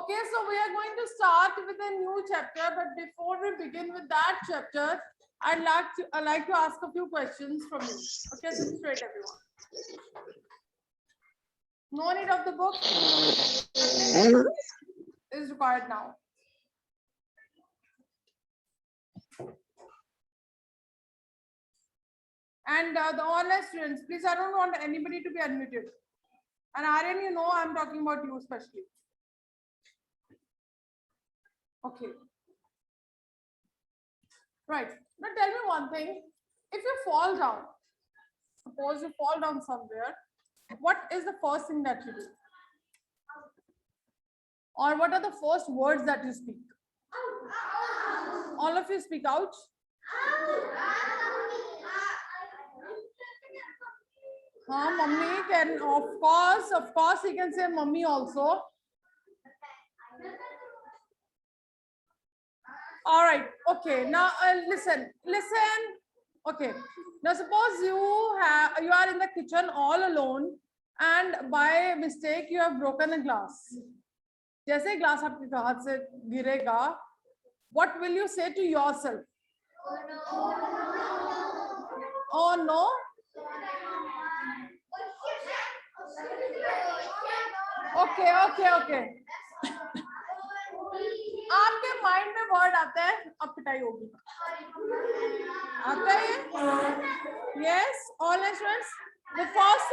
Okay, so we are going to start with a new chapter, but before we begin with that chapter, I'd like to ask a few questions from you. Okay, sit straight, everyone. No need of the book is required now. And the online students, please, I don't want anybody to be unmuted. And Aryan, you know I'm talking about you especially. Okay. Right. Now tell me one thing. If you fall down, suppose you fall down somewhere, what is the first thing that you do? Or what are the first words that you speak? All of you speak out. Mummy can, of course, he can say mummy also. All right. Okay. Now listen. Okay. Now suppose you are in the kitchen all alone, and by mistake you have broken a glass. जैसे glass आपके हाथ से गिरेगा, what will you say to yourself? Oh no. Okay. आपके mind में word आता है, अब पिटाई होगी, आता है? Yes, all students. The first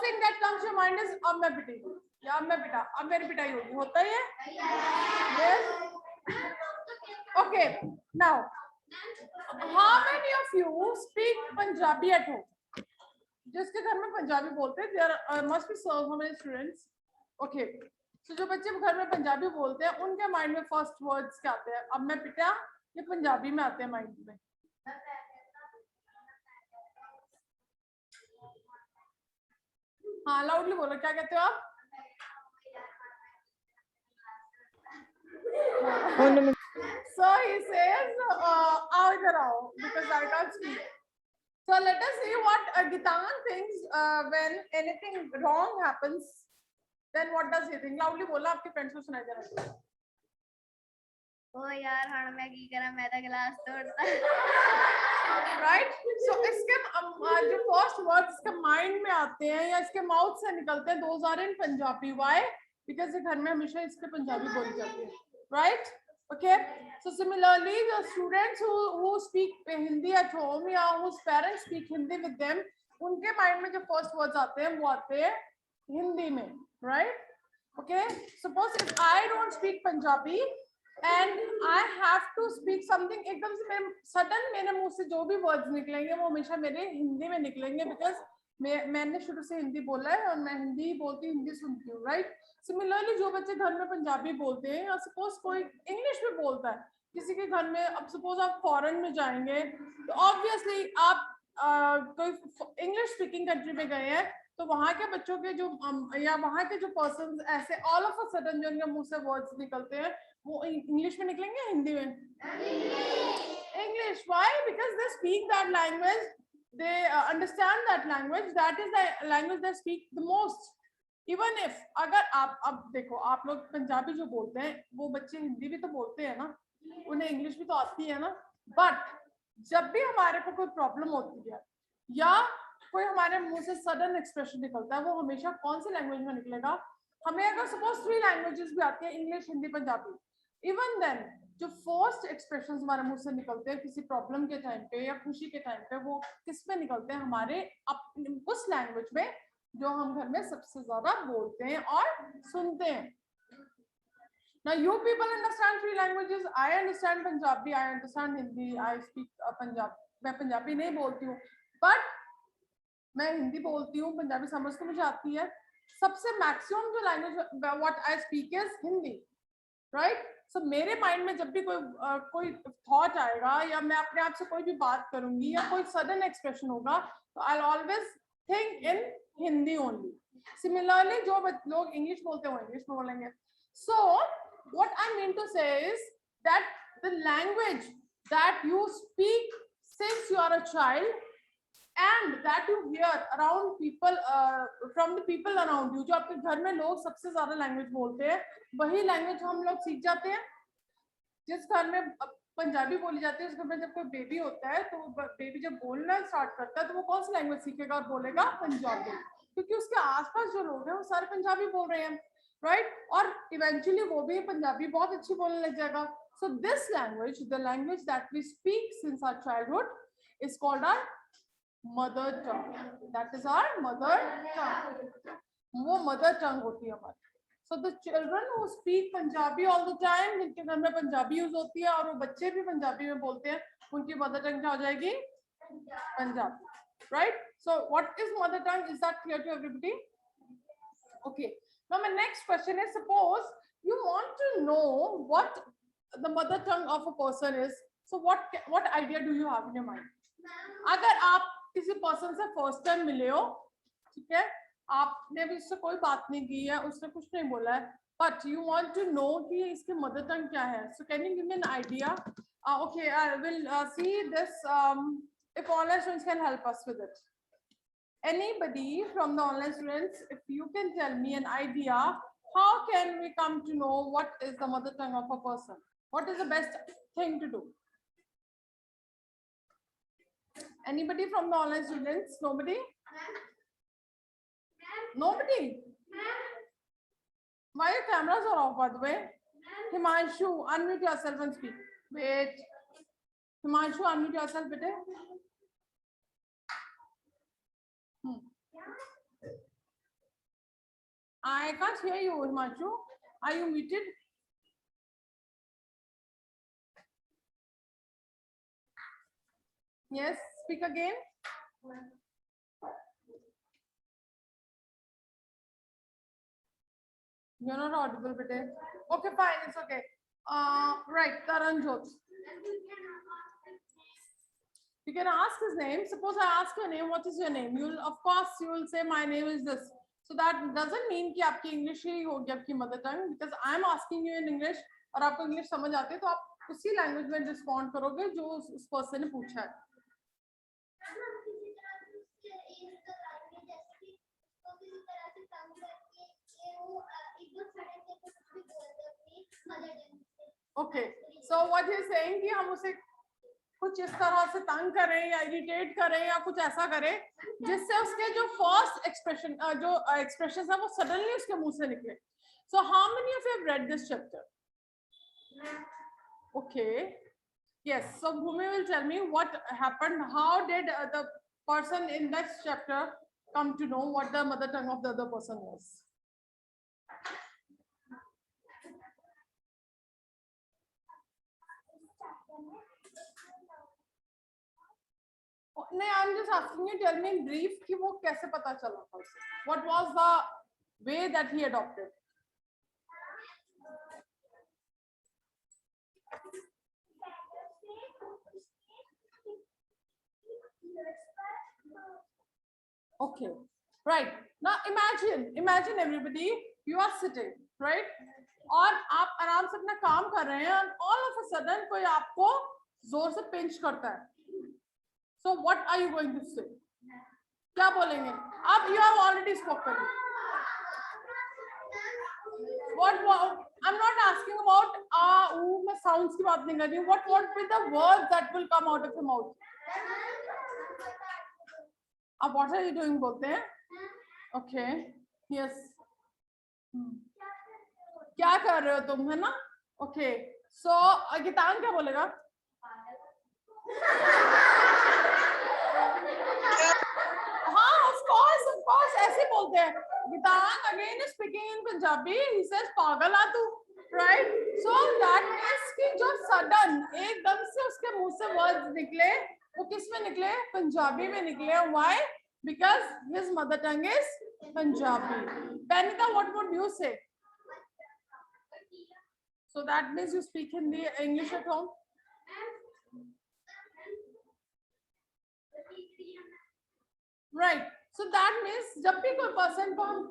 thing that comes to your mind is अब मैं पिटी या अब मैं पिटा, अब मेरी पिटाई होगी, होता है? Yes. Okay. Now, how many of you speak Punjabi at home? जिसके घर में पंजाबी बोलते हैं, there must be so many students. Okay. So जो बच्चे घर में पंजाबी बोलते हैं, उनके माइंड में फर्स्ट वर्ड्स क्या आते हैं? अब मैं पिटा, ये पंजाबी में आते हैं माइंड में. हाँ, लाउडली बोलो, क्या कहते हो आप? So he says, आओ इधर आओ, because I can't speak. So let us see what Gitan thinks when anything wrong happens. Then what does he think? Loudly बोला, आपके friends को सुनाई दे रहा है. ओ यार हाँ मैं की करा, मैं तो गिलास तोड़ता. Right? So इसके जो first words इसके mind में आते हैं या इसके mouth से निकलते हैं, those are in Punjabi. Why? Because ये घर में हमेशा इसके पंजाबी बोली जाती है. Right? Okay. So similarly, the students who speak Hindi at home या whose parents speak Hindi with them, उनके mind में जो first words आते हैं, वो आते हैं हिंदी में. Right? Okay. Suppose if I don't speak Punjabi and I have to speak something, एकदम से sudden मेरे मुंह से जो भी words निकलेंगे वो हमेशा मेरे हिंदी में निकलेंगे, because मैंने शुरू से हिंदी बोला है और मैं हिंदी बोलती हूँ, हिंदी सुनती हूँ. राइट. सिमिलरली जो बच्चे घर में पंजाबी बोलते हैं या सपोज कोई इंग्लिश में बोलता है किसी के घर में, अब सपोज आप फॉरेन में जाएंगे तो ऑब्वियसली आप कोई इंग्लिश स्पीकिंग कंट्री में गए हैं, तो वहाँ के बच्चों के जो या वहाँ के जो पर्सन ऐसे ऑल ऑफ अ सडन जो उनके मुंह से वर्ड्स निकलते हैं वो इंग्लिश में निकलेंगे, हिंदी में? English. Why? Because they speak that language, they understand that language, that is the language they speak the most. Even if अगर आप अब देखो, आप लोग पंजाबी जो बोलते हैं वो बच्चे हिंदी भी तो बोलते हैं ना, उन्हें इंग्लिश भी तो आती है ना, बट जब भी हमारे को कोई प्रॉब्लम होती है या कोई हमारे मुंह से सडन एक्सप्रेशन निकलता है, वो हमेशा कौन सी लैंग्वेज में निकलेगा? हमें अगर सपोज 3 लैंग्वेजेस भी आती है, English, Hindi, Punjabi, even then जो फर्स्ट एक्सप्रेशंस हमारे मुंह से निकलते हैं किसी प्रॉब्लम के टाइम पे या खुशी के टाइम पे, वो किस में निकलते हैं? हमारे उस लैंग्वेज में जो हम घर में सबसे ज्यादा बोलते हैं और सुनते हैं. Now you people understand 3 languages. I understand Punjabi, I understand Hindi, I speak Punjabi. मैं पंजाबी नहीं बोलती हूँ, बट मैं हिंदी बोलती हूँ, पंजाबी समझ तो मुझे आती है. सबसे मैक्सिमम जो language what I speak is Hindi. Right. So मेरे माइंड में जब भी कोई थॉट आएगा या मैं अपने आप से कोई भी बात करूंगी या कोई सडन एक्सप्रेशन होगा, तो I always think in Hindi only. Similarly जो लोग इंग्लिश बोलते हैं वो इंग्लिश में बोलेंगे. So what I mean to say is that the language that you speak since you are a child and that you hear around people, from the people around you, जो आपके घर में लोग सबसे ज्यादा लैंग्वेज बोलते हैं, वही लैंग्वेज हम लोग सीख जाते हैं। जिस घर में पंजाबी बोली जाती है, उस घर में जब कोई बेबी होता है, तो बेबी जब बोलना स्टार्ट करता है, तो वो कौन सी लैंग्वेज सीखेगा और बोलेगा? पंजाबी, क्योंकि उसके आसपास जो लोग हैं वो सारे पंजाबी बोल रहे हैं, राइट? और इवेंचुअली वो भी पंजाबी बहुत अच्छी बोलने लग जाएगा। So this language, the language that we speak since our childhood, is called our mother tongue. That is our mother tongue. वो मदर टंग होती है हमारी। So the children who speak Punjabi all the time, जिनके घर में Punjabi use होती है और वो बच्चे भी पंजाबी में बोलते हैं, उनकी मदर टंग क्या हो जाएगी? Punjabi, right? So what is mother tongue? Is that clear to everybody? Okay. Now my next question is, suppose you want to know what the mother tongue of a person is. So what idea do you have in your mind? अगर आप किसी person से first time मिले हो, ठीक है, आपने भी उससे कोई बात नहीं की है, उसने कुछ नहीं बोला है, but you want to know कि इसकी मदर टंग क्या है. So can you give me an idea? Okay, I will see this, if online students can help us with it. Anybody from the online students, if you can tell me an idea, how can we come to know what is the mother tongue of a person? What is the best thing to do? Anybody from the online students? Nobody? Nobody? Why your cameras are off, by the way? Himanshu, unmute yourself and speak. Wait. Himanshu, unmute yourself, bete. I can't hear you, Himanshu. Are you muted? Yes, speak again. You're not audible, bete. Okay, fine, it's okay. Right, Taranjot. You can ask his name. Suppose I ask your name, what is your name? You'll, of course, you will say my name is this. So that doesn't mean कि आपकी English ही होगी आपकी mother tongue, because I am asking you in English और आपको English समझ आती है, तो आप उसी language में respond करोगे जो उस person ने पूछा है. Okay, so what he is saying कि हम उसे कुछ इस तरह से तंग करें या इरिटेट करें या कुछ ऐसा करें जिससे उसके जो फर्स्ट एक्सप्रेशन जो एक्सप्रेशन है वो सडनली उसके मुंह से निकले. So how many of you have read this chapter? Okay, yes. So Bhumi will tell me what happened. How did the person in next chapter come to know what the mother tongue of the other person was? नहीं, I'm just asking you, tell me in brief कि वो कैसे पता चला था उसे? What was the way that he adopted? Okay, right. Now imagine everybody, you are sitting, right? और आप आराम से अपना काम कर रहे हैं and all of a sudden कोई आपको जोर से pinch करता है. So what are you going to say? क्या बोलेंगे? अब you have already spoken. What? I'm not asking about मैं sounds की बात नहीं कर रही हूँ. What will be the words that will come out of your mouth? अब what are you doing बोलते हैं? Okay. Yes. क्या कर रहे हो तुम, है ना? Okay. So गीतान क्या बोलेगा? हाँ, of course, ऐसे बोलते हैं. Gitang again is speaking in Punjabi. He says, "पागल आ तू," right? So that means कि जो sudden एकदम से उसके मुंह से words निकले, वो किस में निकले? पंजाबी में निकले. Why? Because his mother tongue is Punjabi. Benita, what would you say? So that means you speak Hindi, English at home. Right. So that means जब भी कोई पर्सन को हम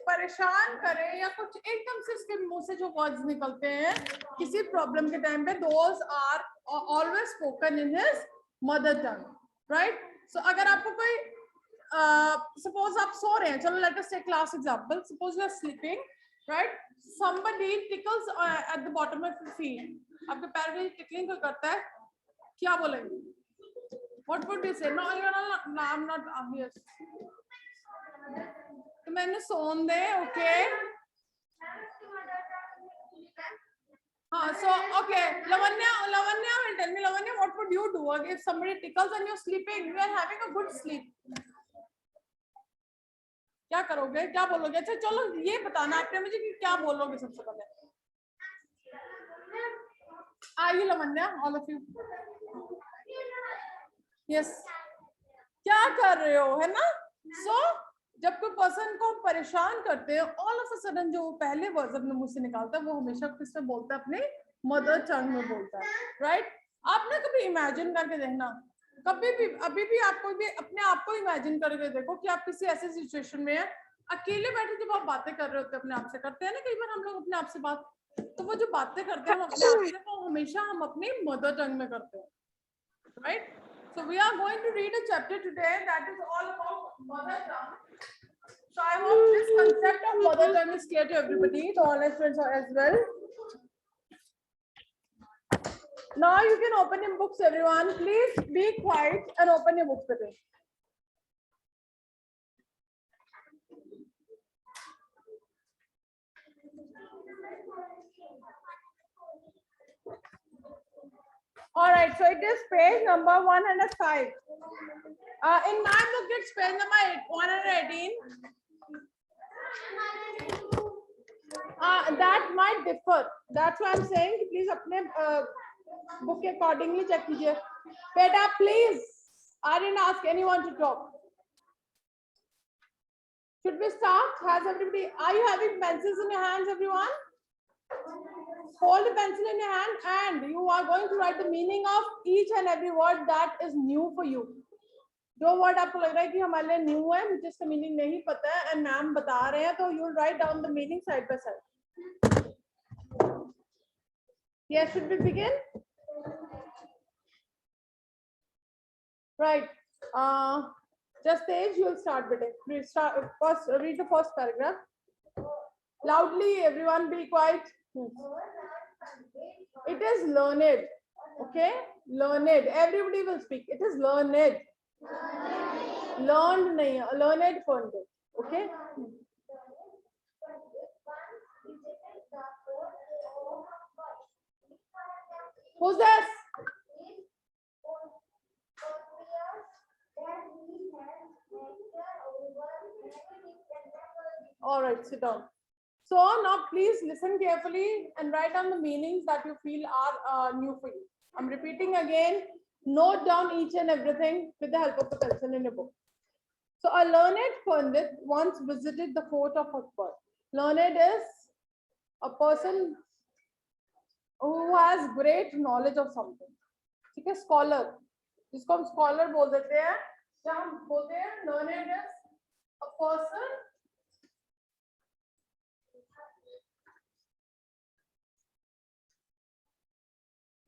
परेशान करें या कुछ एकदम से उसके मुंह से जो वर्ड्स निकलते हैं किसी प्रॉब्लम के टाइम पे, those are always spoken in his mother tongue, right? So अगर आपको कोई suppose आप सो रहे हैं, चलो let us take class example. Suppose you are sleeping, right? Somebody tickles at the bottom of your feet. आपके पैर में tickling कोई करता है, क्या बोलेंगे? What would you say? No, I'm not here. तो मैंने सोन दे, okay? हाँ, so okay, Lavanya will tell me, Lavanya, what would you do if somebody tickles and you're sleeping, you are having a good sleep? क्या करोगे, क्या बोलोगे? अच्छा चलो ये बताना आपने मुझे कि क्या बोलोगे सबसे पहले. Are you Lavanya, all of you? Yes. क्या कर रहे हो, है ना? So जब कोई पर्सन को परेशान करते हैं, ऑल ऑफ अ सडन जो पहले वर्ड अपने मुंह से निकालता है वो हमेशा किससे बोलता है? अपने मदर टंग में बोलता है, राइट? आपने कभी इमेजिन करके देखना, कभी भी अभी भी आपको भी अपने आप को इमेजिन करके देखो कि आप किसी ऐसे सिचुएशन में हैं, अकेले बैठे जब आप बातें कर रहे होते हैं अपने आप से, करते हैं ना कई बार हम लोग अपने आप से बात, तो वो जो बातें करते हैं हम अपने आप से, वो हमेशा हम अपनी मदर टंग में करते हैं, right? So we are going to read a chapter today that is all about mother tongue. So I hope this concept of mother tongue is clear to everybody, to all our students as well. Now you can open your books, everyone. Please be quiet and open your books today. All right, so it is page number 105. In my book, it's page number 118. That might differ. That's why I'm saying, please अपने book के accordingly check कीजिए. Beta, please. I didn't ask anyone to talk. Should we start? Has everybody? Are you having pencils in your hands, everyone? Hold the pencil in your hand and you are going to write the meaning of each and every word that is new for you. जो word आपको लग रहा है कि हमारे लिए new है, मुझे इसका मीनिंग नहीं पता है एंड मैम बता रहे हैं, तो you will write down the meaning side by side. Yes, should we begin? Right. Just Tej, you will start, beta. Please start first. Read the first paragraph loudly. Everyone, be quiet. It is learned. Okay, learned. Everybody will speak. It is learned. Learned nahi, learned funded. Okay. Who's this? All right, sit down. So now please listen carefully and write down the meanings that you feel are new for you. I'm repeating again. Note down each and everything with the help of the pencil in your book. So a learned Pandit once visited the court of Akbar. Learned is a person who has great knowledge of something. ठीक है, scholar, जिसको हम scholar बोल देते हैं, क्या हम बोलते हैं? Learned is a person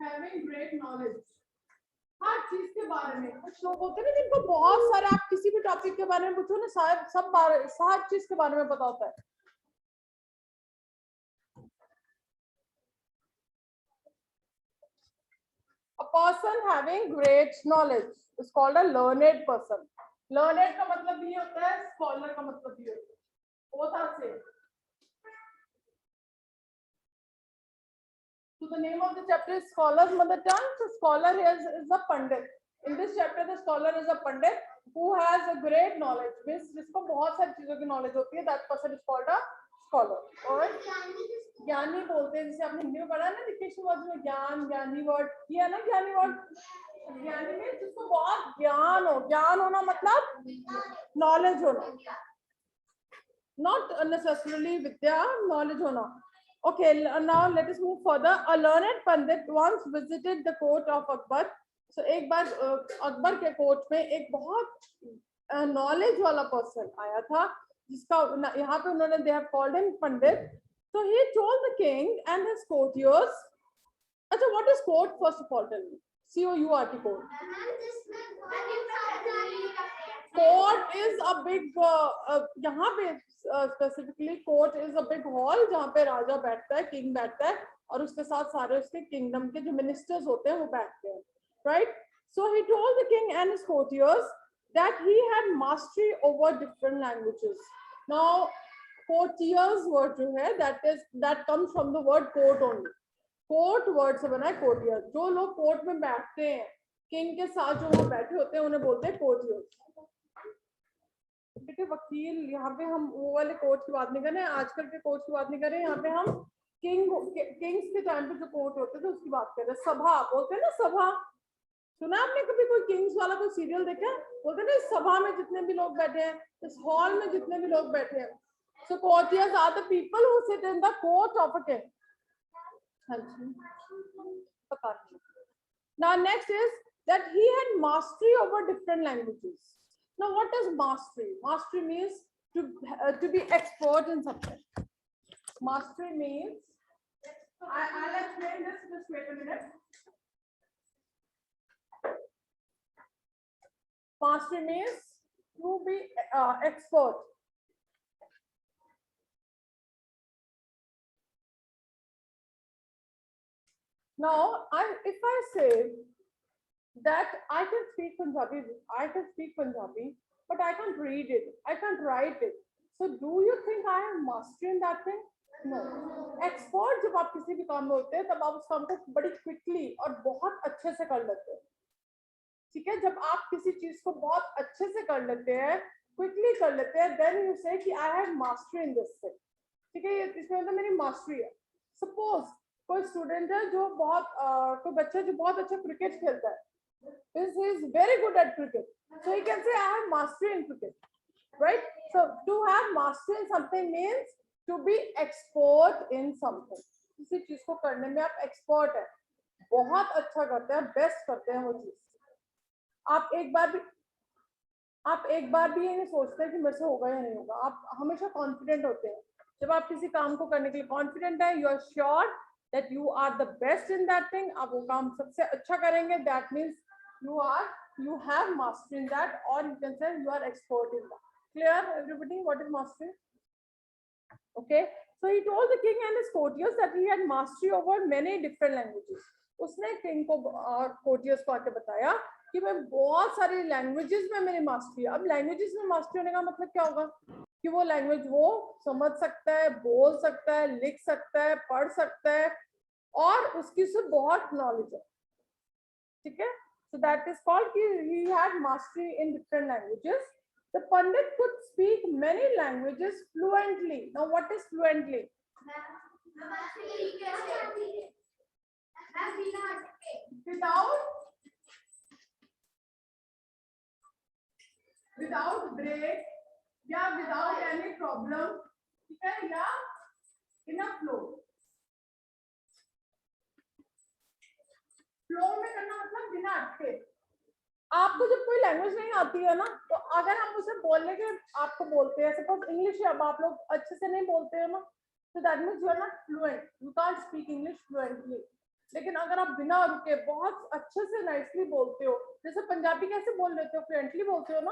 having great knowledge. हर चीज के बारे में. कुछ लोग होते हैं ना जिनको बहुत सारे, आप किसी भी टॉपिक के बारे में पूछो ना, हर चीज के बारे में पता होता है. A person having great knowledge is called a learned person. Learned का मतलब भी होता है, scholar का मतलब भी होता है. Both are same. So the name of the chapter is Scholar's Mother Tongue. So scholar is a pandit. In this chapter, the scholar is a pandit who has a great knowledge. जिसको बहुत सारी चीजों की knowledge होती है. That person is called a scholar. और ज्ञानी बोलते हैं, जिसे आपने हिंदी में पढ़ा ना, डिक्टेशन वर्ड में ज्ञान, ज्ञानी वर्ड किया ना, ज्ञानी वर्ड. ज्ञानी में जिसको बहुत ज्ञान हो. ज्ञान होना मतलब knowledge होना. Not necessarily vidya, knowledge होना. Okay, now let us move further. A learned Pandit once visited the court of Akbar. So एक बार अकबर के कोर्ट में एक बहुत knowledge वाला person आया था, जिसका यहाँ पे उन्होंने they have called him Pandit. So he told the king and his courtiers. अच्छा, what is court? First of all, tell me. COURT, court. Court is a big यहाँ पे specifically court is a big hall जहाँ पे राजा बैठता है, king बैठता है, और उसके साथ सारे उसके kingdom के जो ministers होते हैं वो बैठते हैं, right? So he told the king and his courtiers that he had mastery over different languages. Now courtiers word जो है that comes from the word court only. Court word से बना है कोर्टियर. जो लोग कोर्ट में बैठते हैं किंग के साथ, जो वो बैठे होते हैं उन्हें बोलते हैं कोर्टियर. ठीक है, वकील. यहाँ पे हम वो वाले कोर्ट की बात नहीं कर रहे हैं, आजकल के कोर्ट की बात नहीं कर रहे हैं. यहाँ पे हम किंग्स के टाइम पे जो कोर्ट होते थे उसकी बात कर रहे हैं. सभा बोलते हैं ना, सभा. सुना आपने कभी कोई किंग्स वाला कोई सीरियल देखा? बोलते हैं ना इस सभा में जितने भी लोग बैठे हैं, इस हॉल में जितने भी लोग बैठे हैं. So courtiers are the people who sit in the court of a king. Now next is that he had mastery over different languages. Now what is mastery? Mastery means to be expert in something. Mastery means, I'll explain this, just wait a minute. Mastery means to be expert. Now, if I say that I can speak Punjabi, but I can't read it, I can't write it. So, do you think I have mastery in that thing? No. Expert जब आप किसी भी काम में होते हैं तब आप उस काम को बड़ी quickly और बहुत अच्छे से कर लेते हैं. ठीक है, जब आप किसी चीज को बहुत अच्छे से कर लेते हैं, quickly कर लेते हैं, then you say कि I have mastery in this thing. ठीक है, इसमें मतलब मेरी mastery है. Suppose कोई स्टूडेंट है जो बहुत कोई बच्चा जो बहुत अच्छा क्रिकेट खेलता है, he is very good at cricket, so he can say I have mastery in cricket, right? So to have mastery in something means to be expert in something. किसी चीज को करने में आप एक्सपर्ट है, बहुत अच्छा करते हैं, बेस्ट करते हैं वो चीज. आप एक बार भी ये नहीं सोचते कि मेरे से होगा या नहीं होगा. आप हमेशा कॉन्फिडेंट होते हैं. जब आप किसी काम को करने के लिए कॉन्फिडेंट है, you are sure that you are the best in that thing, आप वो काम सबसे अच्छा करेंगे, that means you have mastery in that, or you can say you are expert in that. Clear everybody what is mastery? Okay, so he told the king and his courtiers that he had mastery over many different languages. उसने king को और courtiers को आके बताया कि मैं बहुत सारी languages में मेरी mastery है. अब languages में mastery होने का मतलब क्या होगा कि वो लैंग्वेज वो समझ सकता है, बोल सकता है, लिख सकता है, पढ़ सकता है, और उसकी से बहुत नॉलेज है. ठीक है, so that is called कि he had mastery in different languages. The Pandit could speak many languages fluently. Now what is fluently? Without break या without any problem, ठीक है, या in a flow. फ्लो में करना मतलब बिना अटके. आपको जब कोई लैंग्वेज नहीं आती है ना, तो अगर हम उसे बोलने के आपको बोलते हैं, सपोज इंग्लिश अब आप लोग अच्छे से नहीं बोलते हो ना, तो that means you are not fluent, you can't speak English fluently. लेकिन अगर आप बिना रुके बहुत अच्छे से नाइसली बोलते हो, जैसे पंजाबी कैसे बोल लेते हो, फ्लुएंटली बोलते हो ना.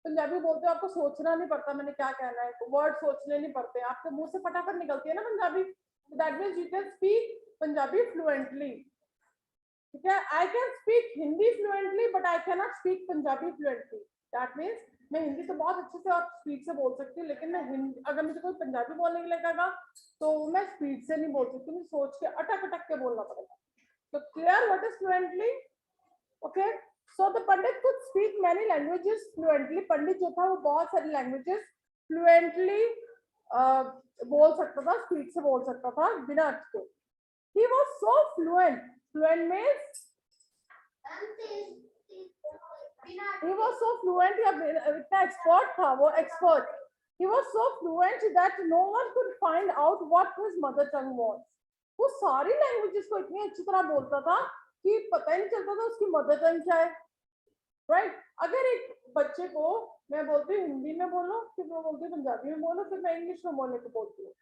पंजाबी बोलते हो, आपको सोचना नहीं पड़ता मैंने क्या कहना है, वर्ड सोचने नहीं पड़ते, आपके मुंह से फटाफट निकलती है ना Punjabi. That means you can speak Punjabi fluently. ठीक है, I can speak Hindi fluently but I can not speak Punjabi fluently. That means मैं हिंदी तो बहुत अच्छे से और स्पीड से बोल सकती हूँ, लेकिन मैं हिंदी अगर मुझे कोई पंजाबी बोलने के लिए कहेगा तो मैं स्पीड से नहीं बोल सकती, मुझे सोच के अटक अटक के बोलना पड़ेगा. तो clear what is fluently? Okay, so the pandit could speak many languages fluently. Pandit जो था वो बहुत सारी लैंग्वेजेस फ्लुएंटली बोल सकता था, स्पीड से बोल सकता था बिना अटके. He was so fluent. Fluent means he was so fluent, या इतना एक्सपर्ट था वो, expert. He was so fluent that no one could find out what his mother tongue was. वो सारी लैंग्वेजेस को इतनी अच्छी तरह बोलता था कि पता ही नहीं चलता था उसकी मदर टंग क्या है. राइट? अगर एक बच्चे को मैं बोलती हूँ हिंदी में बोलो, फिर मैं बोलती हूँ पंजाबी में बोलो, फिर मैं इंग्लिश में बोलने को बोलती हूँ,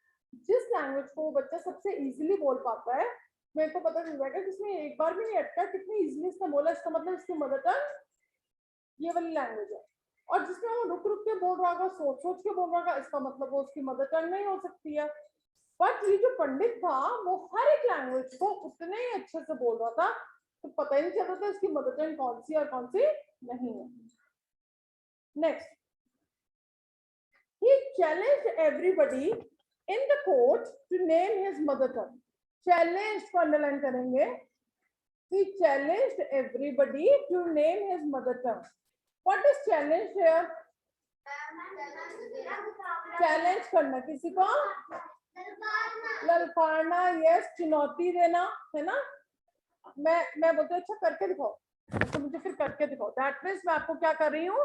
जिस लैंग्वेज को वो बच्चा सबसे इजीली बोल पाता है मेरे को पता चल जाएगा किसने एक बार भी नहीं अटका, कितनी इजीली इसने बोला, इसका मतलब इसकी मदर टंग ये वाली लैंग्वेज है। और जिसमें वो रुक रुक के बोल रहा होगा, सोच सोच के बोल रहा होगा, इसका मतलब वो उसकी मदर टंग नहीं हो सकती है। बट ये जो पंडित था वो हर एक लैंग्वेज को उतने ही अच्छे से बोल रहा था, तो पता ही नहीं चलता था इसकी मदर टंग कौन सी और कौन सी नहीं है। Next, he challenged everybody in the court to name his mother tongue. Challenged को underline करेंगे। He challenged everybody to name his mother tongue. What is challenge here? Challenge करना किसी को, ललकारना, यस, चुनौती देना, है ना। मैं बोलती हूँ अच्छा करके दिखाओ, तो मुझे फिर करके दिखाओ, दैट मीन्स मैं आपको क्या कर रही हूँ,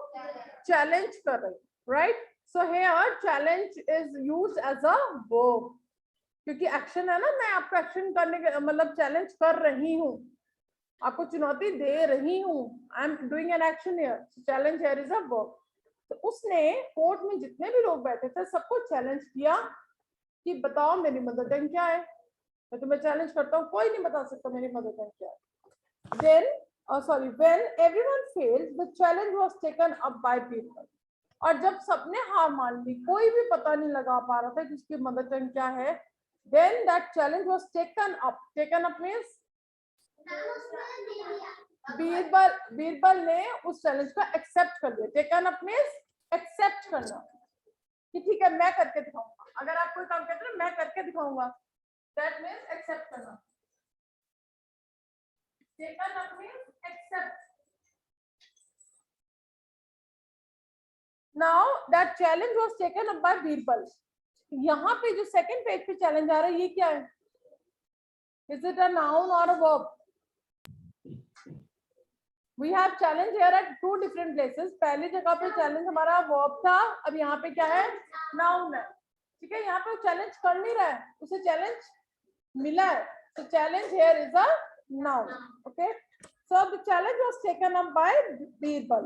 चैलेंज कर रही हूँ, right. So here challenge is used as a verb, क्योंकि एक्शन है ना, मैं आपको एक्शन करने के मतलब चैलेंज कर रही हूँ, आपको चुनौती दे रही हूँ, I am doing an action here, challenge here is a verb. तो उसने कोर्ट में जितने भी लोग बैठे थे सबको चैलेंज किया कि बताओ मेरी मदर टंग क्या है। मैं तुम्हें चैलेंज करता हूँ, कोई नहीं बता सकता मेरी मदर टंग क्या है। Then, when everyone failed, the challenge was taken up by people. और जब सबने हार मान ली, कोई भी पता नहीं लगा पा रहा था कि उसकी मदर टंग क्या है, then that challenge was taken up. Taken up means Birbal ने उस चैलेंज को एक्सेप्ट कर लिया। टेकन अप मींस एक्सेप्ट करना, कि ठीक है मैं करके दिखाऊंगा। अगर आप कोई काम करते हैं मैं करके दिखाऊंगा, दैट मींस एक्सेप्ट करना। Taken up means accept. Now that challenge was taken up by Birbal. यहाँ पे जो सेकंड पेज पे चैलेंज आ रहा है ये क्या है? इज इट अ नाउन और a verb? We have challenge here at two different places. पहली जगह पे चैलेंज हमारा वर्ब था, अब यहाँ पे क्या है? नाउन है। ठीक है, यहाँ पे चैलेंज कर नहीं रहा है, उसे चैलेंज मिला है, तो challenge here is a noun. Okay, so the challenge was taken up by Birbal.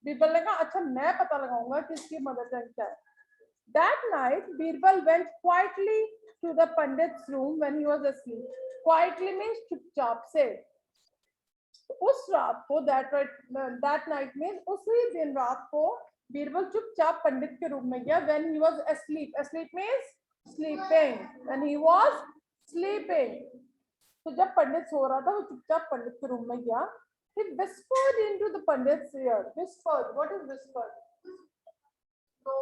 Birbal ने कहा अच्छा मैं पता लगाऊंगा कि इसकी मदर टंग क्या है। That night Birbal went quietly to the Pandit's room when he was asleep. Quietly means चुपचाप से। उस रात को that night means उसी दिन रात को बीरबल चुपचाप पंडित के रूम में गया when he was asleep. Asleep means sleeping. When he was sleeping. तो जब पंडित सो रहा था वो चुपचाप पंडित के रूम में गया। He whispered into the Pandit's ear. Whispered. What is whispered? No.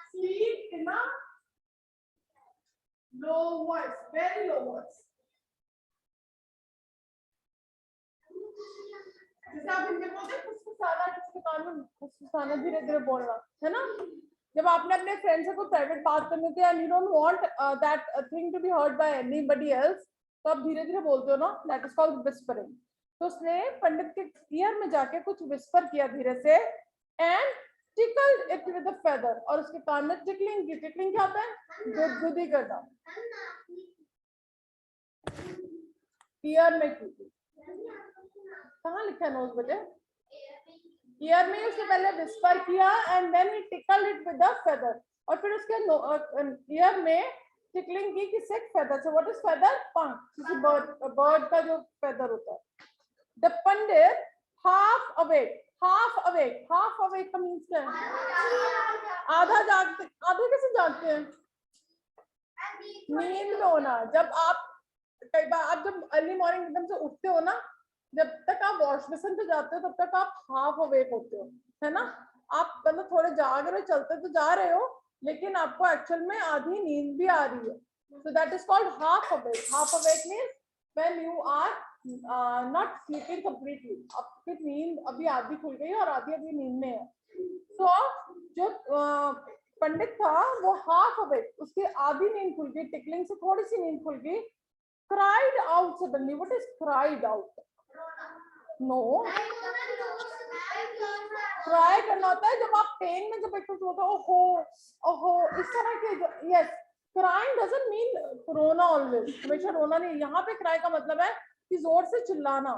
Speak in a low voice, very low voice. जैसे आप हिंदी बोलते हैं फुसफुसाना, किसके कान में फुसफुसाना, धीरे धीरे बोलना, है ना। जब आपने अपने फ्रेंड से कोई प्राइवेट बात करनी थी and you don't want that thing to be heard by anybody else, तो आप धीरे धीरे बोलते हो ना, दैट इज कॉल्ड विस्परिंग। तो उसने पंडित के ईयर में जाके कुछ विस्पर किया धीरे से and tickled it with a feather, और उसके कान में टिकलिंग की। टिकलिंग क्या होता है? गुदगुदी करना, ईयर में की। कहाँ लिखा है नोज बेटे? ईयर में उसने पहले विस्पर किया and then he tickled it with a feather, और फिर उसके ईयर में टिकलिंग की किससे? फेदर से। What is feather? पंख, किसी बर्ड का जो फेदर होता है। The Pandit half awake. Half awake, half awake का मींस क्या है? आधा जागते। आधे कैसे जागते हैं? नींद में होना। जब आप कई बार आप जब अर्ली मॉर्निंग एकदम से उठते हो ना, जब तक आप वॉश बेसिन पे जाते हो तब तक आप हाफ अवेक होते हो, है ना। आप मतलब थोड़े जाग रहे, चलते तो जा रहे हो, लेकिन आपको एक्चुअल में आधी नींद भी आ रही है। So that is called half awake. Half awake means when you are not sleeping completely. आपकी नींद अभी आधी खुल गई और आधी अभी नींद में है। So जो पंडित था वो half awake, उसकी आधी नींद खुल गई, टिकलिंग से थोड़ी सी नींद खुल गई। Cried out suddenly. What is cried out? No. Cry करना होता है जब आप पेन में जब एकदम होता है, ओहो ओहो, इस तरह के। Yes. Crying doesn't mean रोना always. हमेशा रोना नहीं। यहाँ पे cry का मतलब है कि जोर से चिल्लाना,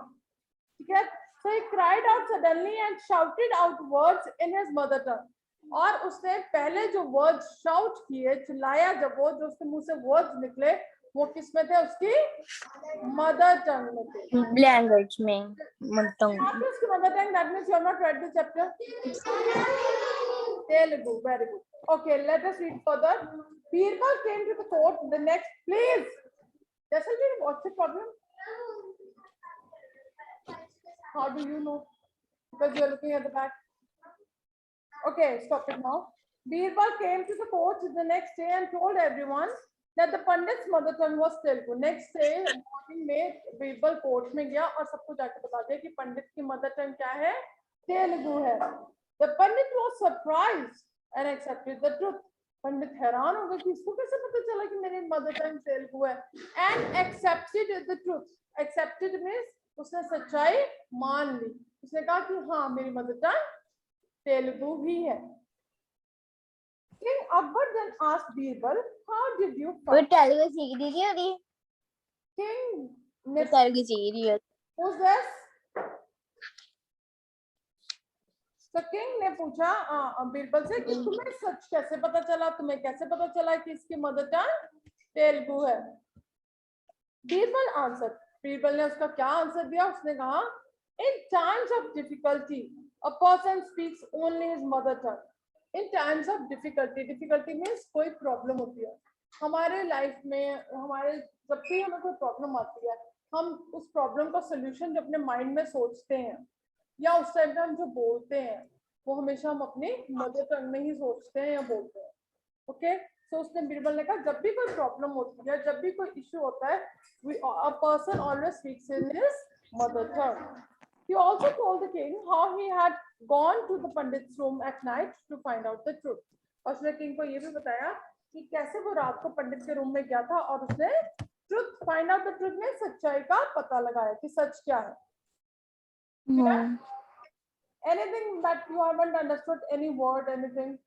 ठीक है। So he cried out suddenly and shouted out words in his mother tongue. और उसने पहले जो वर्ड शाउट किए, चिल्लाया, जब वो जो उसके मुंह से वर्ड्स निकले वो किस में थे? उसकी मदर टंग में थे। लैंग्वेज में मतलब What is mother tongue? That means you have not read the chapter. Telugu. Very good. Okay, let us read further. Birbal came to the court the next. Please, Jaisalveer, what's the problem? How do you know? Because you are looking at the back. Okay, stop it now. Birbal came to the court the next day and told everyone that the Pandit's mother tongue was Telugu. Next day morning में Birbal court में गया और सबको जाके बता दिया कि पंडित की मदर टंग क्या है? तेलुगु है. The Pandit was surprised and accepted the truth. पंडित हैरान हो गए कि इसको कैसे पता चला कि मेरी मदर टंग तेलुगु है? And accepted the truth. Accepted means उसने सच्चाई मान ली. उसने कहा कि हाँ मेरी मदर टंग तेलुगु ही है. King Akbar then asked Birbal, "How did you वो find?" तेलुगु सीख दी थी अभी King वो तेलुगु सीख रही है who's this? तो किंग ने पूछा बीरबल से कि तुम्हें सच कैसे पता चला, तुम्हें कैसे पता चला कि इसकी मदर टंग तेलुगु है? बीरबल आंसर, बीरबल ने उसका क्या आंसर दिया? उसने कहा, in times of difficulty a person speaks only his mother tongue. In times of difficulty, difficulty means कोई प्रॉब्लम होती है हमारे लाइफ में, हमारे जब भी हमें कोई प्रॉब्लम आती है, हम उस प्रॉब्लम का सोल्यूशन जो अपने माइंड में सोचते हैं या उस टाइम पे हम जो बोलते हैं वो हमेशा हम अपनी मदर टंग में ही सोचते हैं या बोलते हैं. ओके, सो उसने बीरबल ने कहा जब भी कोई प्रॉब्लम होती है, जब भी कोई इश्यू होता है, a person always speaks in his mother tongue. He also told the king how he had gone to the pandit's room at night to find out the truth. और उसने किंग को ये भी बताया कि कैसे वो रात को पंडित के रूम में गया था और उसने truth find out the truth में सच्चाई का पता लगाया कि सच क्या है. Anything that you haven't understood, any word, anything?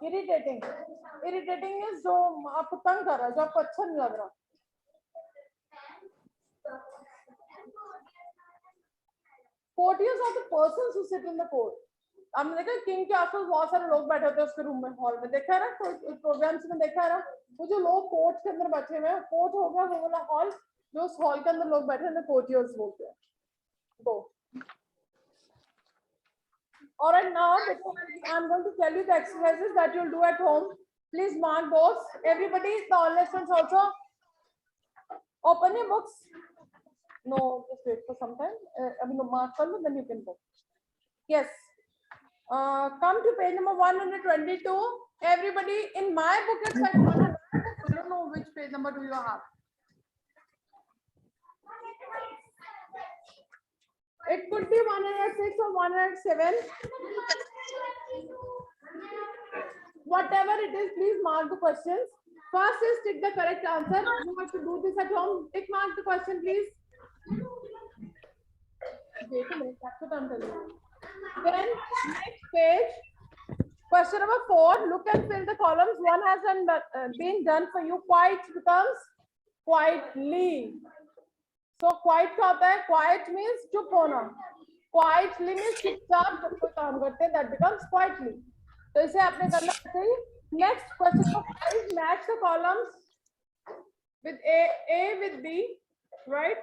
Irritating. Irritating is जो आपको तंग कर रहा है, जो आपको अच्छा नहीं लग रहा. Courtiers are the persons who sit in the court. हमने देखा किंग के आसपास बहुत सारे लोग बैठे होते हैं उसके रूम में, हॉल में. देखा है ना कोई प्रोग्राम्स में? देखा है ना वो जो लोग कोर्ट के अंदर बैठे हुए हैं? कोर्ट हो गया वो वाला हॉल, जो उस हॉल के अंदर लोग बैठे हैं कोर्टियर्स बोलते हैं. Go. All right, now I'm going to tell you the exercises that you'll do at home. Please mark those. Everybody, the online students also, open your books. No, just wait for some time. I mean, mark for me, then you can go. Yes. Come to page number 122. Everybody, in my book it's like 100. I don't know which page number do you have. It could be 106 or 107. Whatever it is, please mark the questions. First is tick the correct answer. You have to do this at home. Tick mark the question, please. Wait a minute, that's what I'm telling you. Then next page, question number 4. Look and fill the columns. One has been done for you. Quiet becomes quietly. So quiet क्या होता है? Quiet means चुप होना. Quietly means चुपचाप जब कोई काम करते हैं, that becomes quietly. तो इसे आपने करना चाहिए. Next question number 5. Match the columns with A with B, right?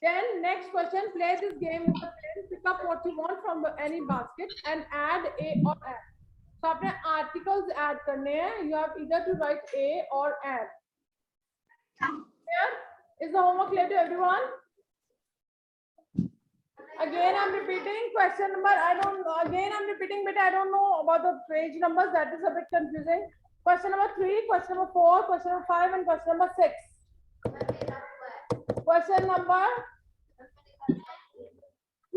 Then next question, play this game with the pen. Pick up what you want from any basket and add A or add. So आपने articles add करने हैं. You have either to write A or add. Here. Is the homework clear to everyone? Again, I'm repeating question number. I'm repeating, but I don't know about the page numbers. That is a bit confusing. Question number 3, question number 4, question number 5, and question number 6. Question number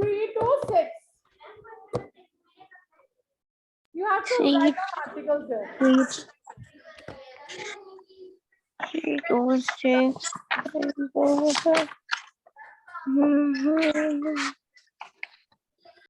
3 to 6. You have to write the articles there. 3 to 6.